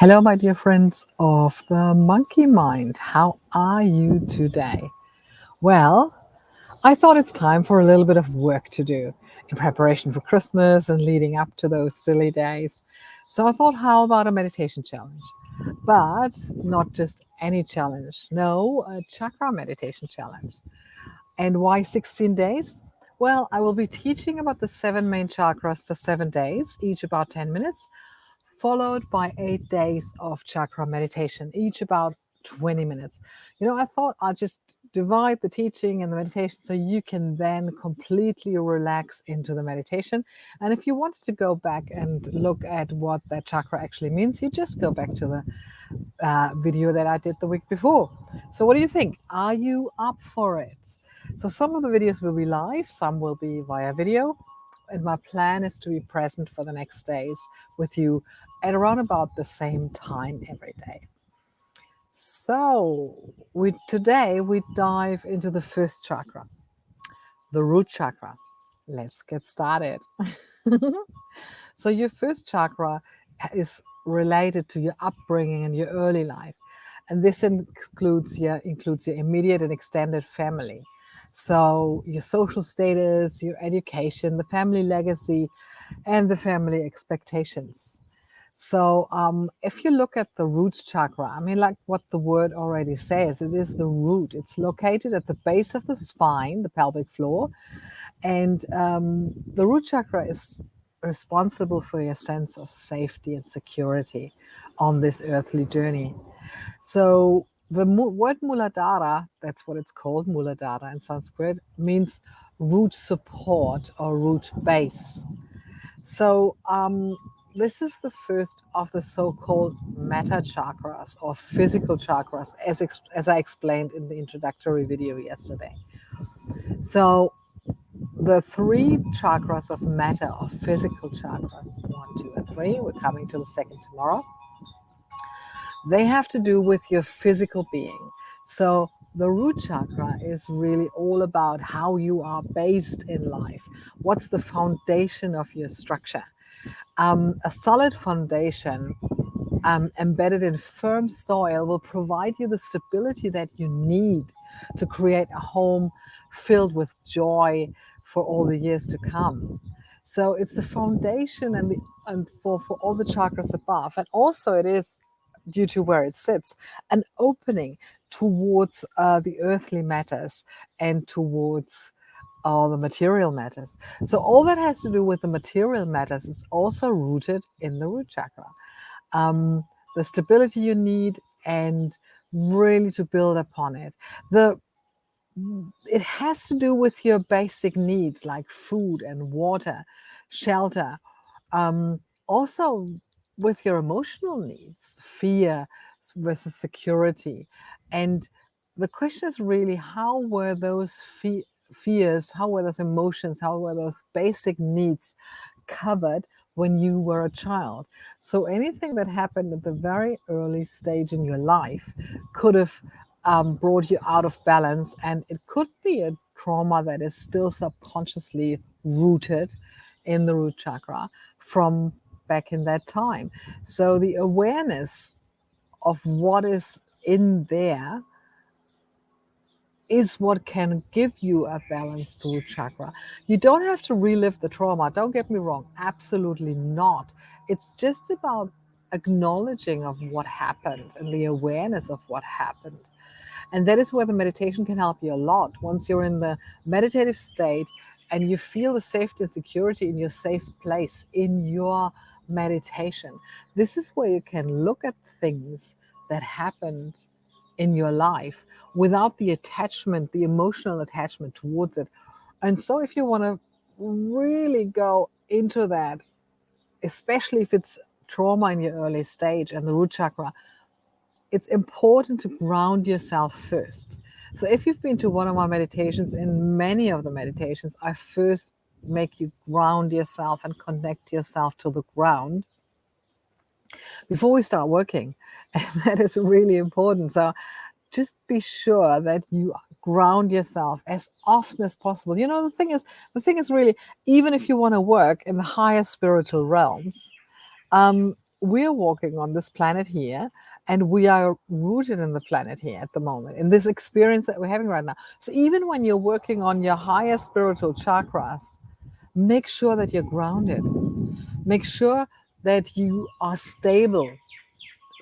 Hello, my dear friends of the monkey mind. How are you today? Well, I thought it's time for a little bit of work to do in preparation for Christmas and leading up to those silly days. So I thought, how about a meditation challenge? But not just any challenge. No, a chakra meditation challenge. And why 16 days? Well, I will be teaching about the 7 main chakras for 7 days, each about 10 minutes, followed by 8 days of chakra meditation, each about 20 minutes. I thought I'd just divide the teaching and the meditation so you can then completely relax into the meditation. And if you wanted to go back and look at what that chakra actually means, you just go back to the video that I did the week before. So, what do you think? Are you up for it? So, some of the videos will be live, some will be via video. And my plan is to be present for the next days with you at around about the same time every day. So, today we dive into the first chakra, the root chakra. Let's get started. So, your first chakra is related to your upbringing and your early life, and this includes your immediate and extended family. So, your social status, your education, the family legacy, and the family expectations. So, if you look at the root chakra, I mean, like what the word already says, it is the root. It's located at the base of the spine, the pelvic floor, and the root chakra is responsible for your sense of safety and security on this earthly journey. So the word Muladhara, that's what it's called, Muladhara in Sanskrit, means root support or root base. So this is the first of the so-called metta chakras or physical chakras, as I explained in the introductory video yesterday. So the 3 chakras of matter, or physical chakras, 1, 2, and 3, we're coming to the second tomorrow, they have to do with your physical being. So the root chakra is really all about how you are based in life. What's the foundation of your structure? A solid foundation embedded in firm soil will provide you the stability that you need to create a home filled with joy for all the years to come. So it's the foundation and for all the chakras above. And also it is, due to where it sits, an opening towards the earthly matters and towards all the material matters. So all that has to do with the material matters is also rooted in the root chakra. The stability you need and really to build upon it. It has to do with your basic needs like food and water, shelter. Also with your emotional needs, fear versus security. And the question is really, how were those fears, how were those emotions, how were those basic needs covered when you were a child? So anything that happened at the very early stage in your life could have brought you out of balance, and it could be a trauma that is still subconsciously rooted in the root chakra from back in that time. So the awareness of what is in there is what can give you a balanced root chakra. You don't have to relive the trauma, don't get me wrong, absolutely not. It's just about acknowledging of what happened and the awareness of what happened. And that is where the meditation can help you a lot. Once you're in the meditative state and you feel the safety and security in your safe place, in your meditation, this is where you can look at things that happened in your life without the attachment, the emotional attachment towards it. And so if you want to really go into that, especially if it's trauma in your early stage and the root chakra, it's important to ground yourself first. So if you've been to one of my meditations, in many of the meditations, I first make you ground yourself and connect yourself to the ground before we start working. And that is really important. So just be sure that you ground yourself as often as possible. The thing is really, even if you want to work in the higher spiritual realms, we're walking on this planet here, and we are rooted in the planet here at the moment, in this experience that we're having right now. So even when you're working on your higher spiritual chakras, make sure that you're grounded. Make sure that you are stable.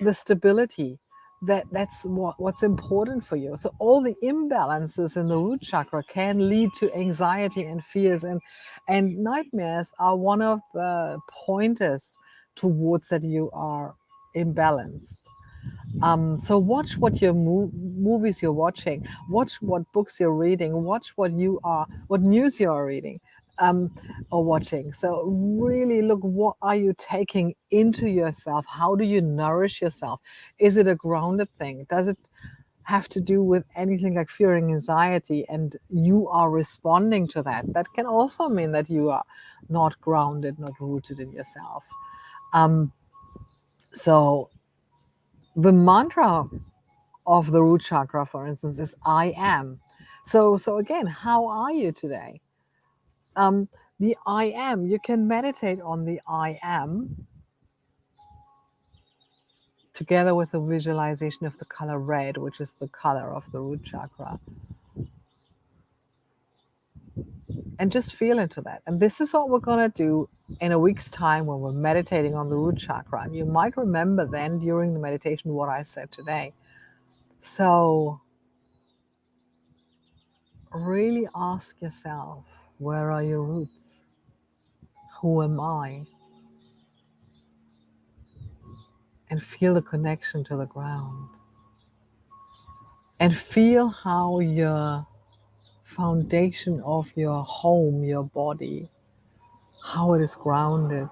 The stability, that's what's important for you. So all the imbalances in the root chakra can lead to anxiety and fears, and nightmares are one of the pointers towards that you are imbalanced. So watch what your movies you're watching, watch what books you're reading, watch what news you are reading, or watching. So really look, what are you taking into yourself? How do you nourish yourself? Is it a grounded thing? Does it have to do with anything like fear and anxiety, and you are responding to that? That can also mean that you are not grounded, not rooted in yourself. So the mantra of the root chakra, for instance, is I am. So again, how are you today? The I am, you can meditate on the I am together with the visualization of the color red, which is the color of the root chakra. And just feel into that. And this is what we're going to do in a week's time when we're meditating on the root chakra. And you might remember then during the meditation what I said today. So really ask yourself, where are your roots? Who am I? And feel the connection to the ground. And feel how your foundation of your home, your body, how it is grounded.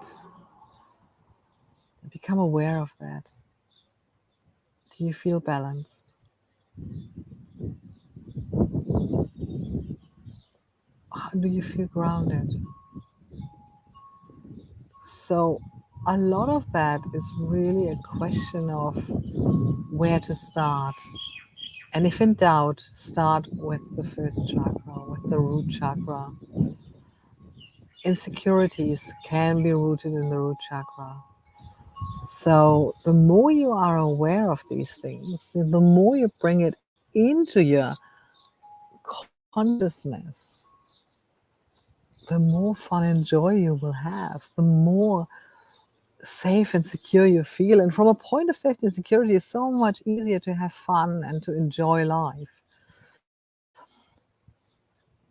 Become aware of that. Do you feel balanced? How do you feel grounded? So a lot of that is really a question of where to start. And if in doubt, start with the first chakra, with the root chakra. Insecurities can be rooted in the root chakra. So the more you are aware of these things, the more you bring it into your consciousness, the more fun and joy you will have, the more safe and secure you feel. And from a point of safety and security, it's so much easier to have fun and to enjoy life.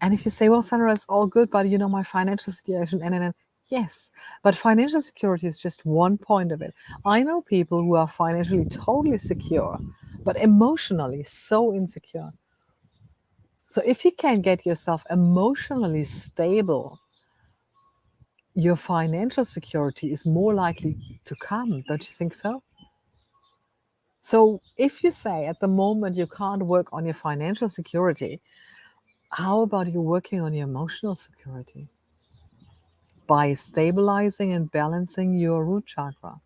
And if you say, well, Sandra, it's all good, but my financial situation, and yes, but financial security is just one point of it. I know people who are financially totally secure, but emotionally so insecure. So if you can get yourself emotionally stable, your financial security is more likely to come. Don't you think so? So if you say at the moment you can't work on your financial security, how about you working on your emotional security? By stabilizing and balancing your root chakra.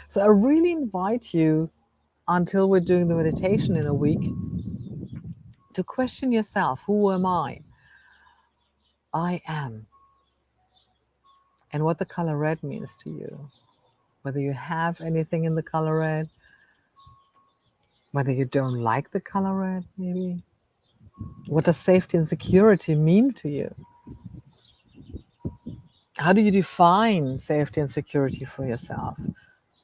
So I really invite you, until we're doing the meditation in a week, to question yourself, who am I? I am. And what the color red means to you. Whether you have anything in the color red, whether you don't like the color red, maybe. What does safety and security mean to you? How do you define safety and security for yourself?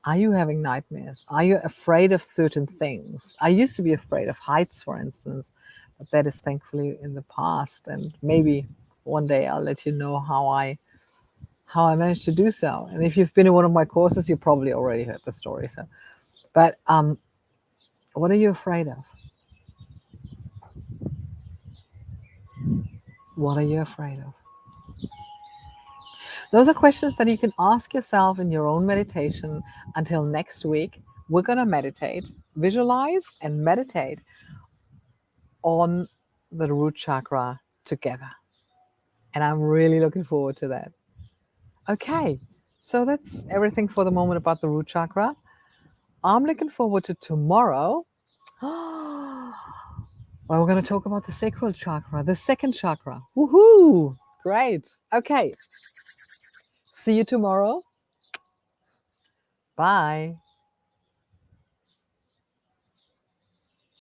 Are you having nightmares? Are you afraid of certain things? I used to be afraid of heights, for instance, but that is thankfully in the past. And maybe one day I'll let you know how I managed to do so. And if you've been in one of my courses, you probably already heard the story. So, but what are you afraid of? What are you afraid of? Those are questions that you can ask yourself in your own meditation. Until next week, we're going to meditate, visualize and meditate on the root chakra together. And I'm really looking forward to that. Okay, so that's everything for the moment about the root chakra. I'm looking forward to tomorrow. Well, we're going to talk about the sacral chakra, the second chakra. Woohoo! Great. Okay. See you tomorrow. Bye.